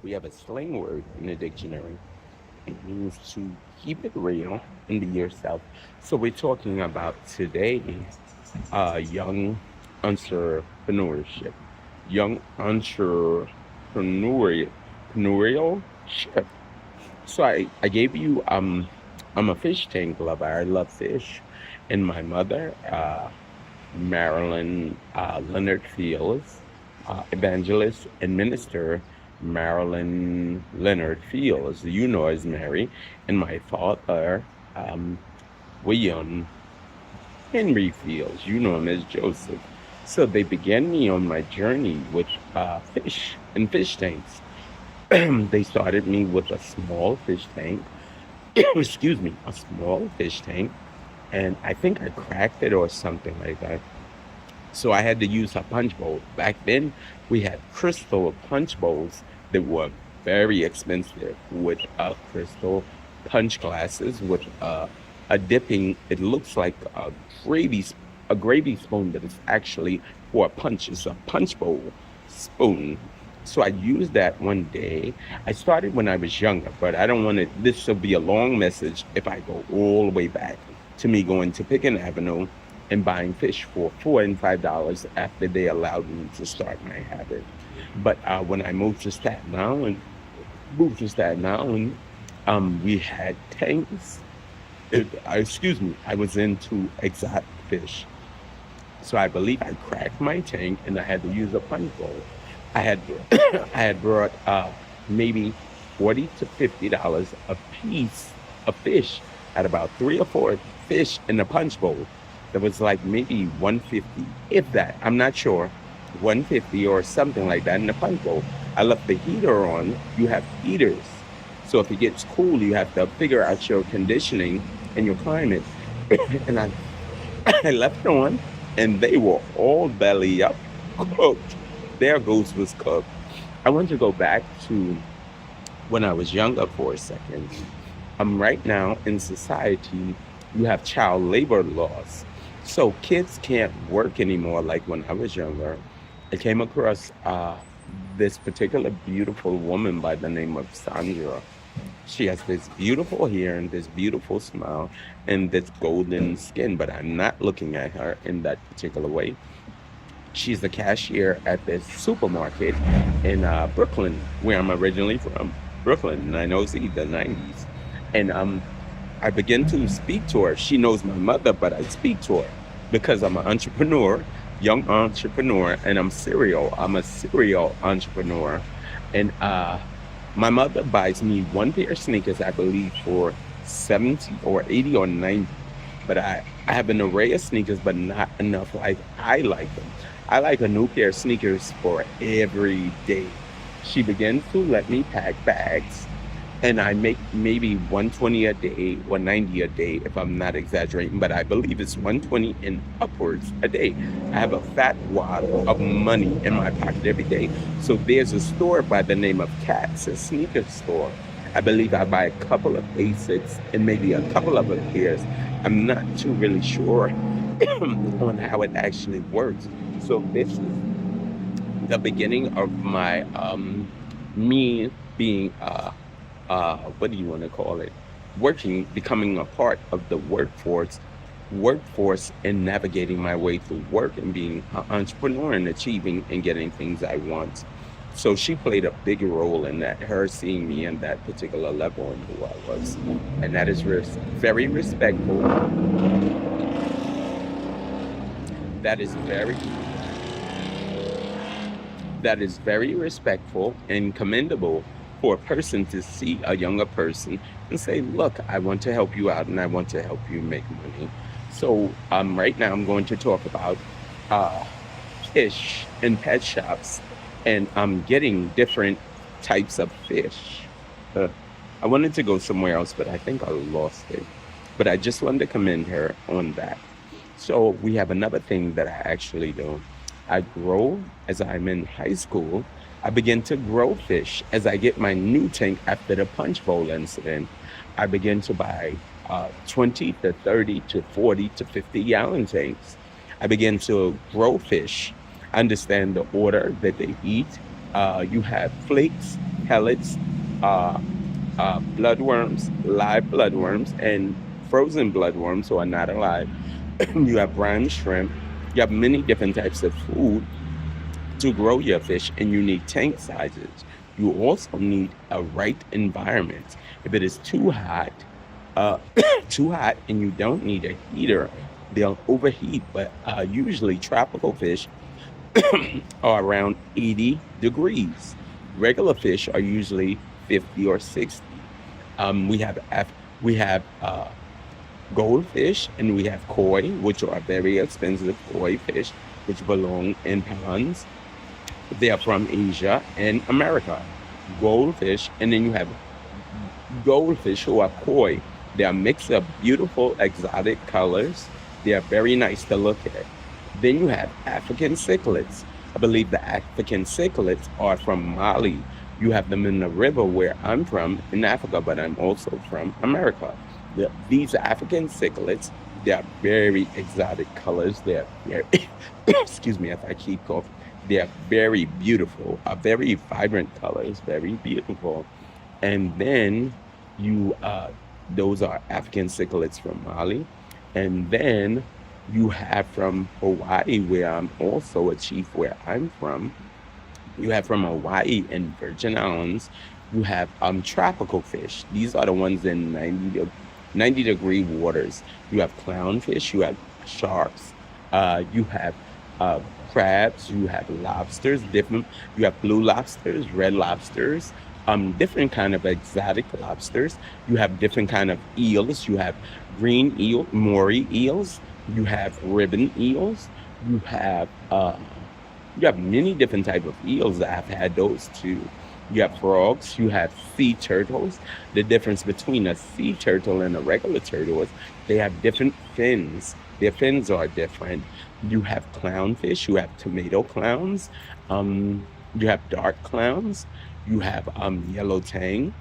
We have a slang word in the dictionary. It means to keep it real and be yourself. So we're talking about today young entrepreneurship, young entrepreneurship. So I gave you I'm a fish tank lover. I love fish, and my mother, Marilyn Leonard Fields, evangelist and minister Marilyn Leonard Fields, you know as Mary, and my father, um, William Henry Fields, you know him as Joseph. So they began me on my journey with fish and fish tanks. They started me with a small fish tank, excuse me, a small fish tank, and I think I cracked it or something like that. So I had to use a punch bowl. Back then, we had crystal punch bowls that were very expensive with crystal punch glasses with a dipping. It looks like gravy, a gravy spoon, but it's actually for a punch. It's a punch bowl spoon. So I used that one day. I started when I was younger, but I don't want to. This will be a long message if I go all the way back to me going to Pickens Avenue and buying fish for $4 and $5 after they allowed me to start my habit. But when I moved to Staten Island, we had tanks. Excuse me, I was into exotic fish. So I believe I cracked my tank and I had to use a punch bowl. I had I had brought maybe $40 to $50 a piece of fish. Had about three or four fish in the punch bowl. That was like maybe 150, if that. I'm not sure. 150 or something like that in the punch bowl. I left the heater on. You have heaters. So if it gets cool, you have to figure out your conditioning and your climate. And I left it on, and they were all belly up, cooked. Their goose was cooked. I want to go back to when I was younger for a second. Right now in society, you have child labor laws. So kids can't work anymore like when I was younger. I came across this particular beautiful woman by the name of Sandra. She has this beautiful hair and this beautiful smile and this golden skin, but I'm not looking at her in that particular way. She's the cashier at this supermarket in Brooklyn, where I'm originally from, Brooklyn, 9OZ, the 90s. And I begin to speak to her. She knows my mother, but I speak to her because I'm an entrepreneur, young entrepreneur, and I'm a serial entrepreneur. And my mother buys me one pair of sneakers, I believe, for 70 or 80 or 90. But I have an array of sneakers, but not enough like I like them. I like a new pair of sneakers for every day. She begins to let me pack bags, and I make maybe 120 a day, 190 a day, if I'm not exaggerating, but I believe it's 120 and upwards a day. I have a fat wad of money in my pocket every day. So there's a store by the name of Cats, a sneaker store. I believe I buy a couple of basics and maybe a couple of pairs. I'm not too really sure on how it actually works. So this is the beginning of my me being what do you want to call it? Working, becoming a part of the workforce and navigating my way through work and being an entrepreneur and achieving and getting things I want. So she played a big role in that, her seeing me in that particular level and who I was. And that is very respectful. That is very that is very respectful and commendable for a person to see a younger person and say, look, I want to help you out and I want to help you make money. So right now I'm going to talk about uh, fish in pet shops and getting different types of fish. Uh, I wanted to go somewhere else, but I think I lost it. But I just wanted to commend her on that. So we have another thing that I actually do. I grow as I'm in high school. I begin to grow fish as I get my new tank after the punch bowl incident. I begin to buy 20 to 30 to 40 to 50 gallon tanks. I begin to grow fish, understand the order that they eat. You have flakes, pellets, uh, bloodworms, live bloodworms, and frozen bloodworms, so are not alive. You have brine shrimp. You have many different types of food to grow your fish, and you need tank sizes. You also need a right environment. If it is too hot, uh, too hot, and you don't need a heater, they'll overheat. But usually, tropical fish are around 80 degrees. Regular fish are usually 50 or 60. We have goldfish, and we have koi, which are very expensive koi fish, which belong in ponds. They are from Asia and America. Goldfish, and then you have goldfish who are koi. They are mix of beautiful exotic colors. They are very nice to look at. Then you have African cichlids. I believe the African cichlids are from Mali. You have them in the river where I'm from in Africa, but I'm also from America. These African cichlids, they are very exotic colors. They are very, excuse me if I keep coughing. They are very beautiful, very vibrant colors, very beautiful. And then you, those are African cichlids from Mali. And then you have from Hawaii, where I'm also a chief, where I'm from. You have from Hawaii and Virgin Islands, you have tropical fish. These are the ones in 90-degree waters. You have clownfish, you have sharks, you have crabs, you have lobsters, different. You have blue lobsters, red lobsters, different kind of exotic lobsters. You have different kind of eels. You have green eel, moray eels. You have ribbon eels. You have many different type of eels. I've had those too. You have frogs. You have sea turtles. The difference between a sea turtle and a regular turtle is they have different fins. Their fins are different. You have clownfish. You have tomato clowns. You have dark clowns. You have yellow tang.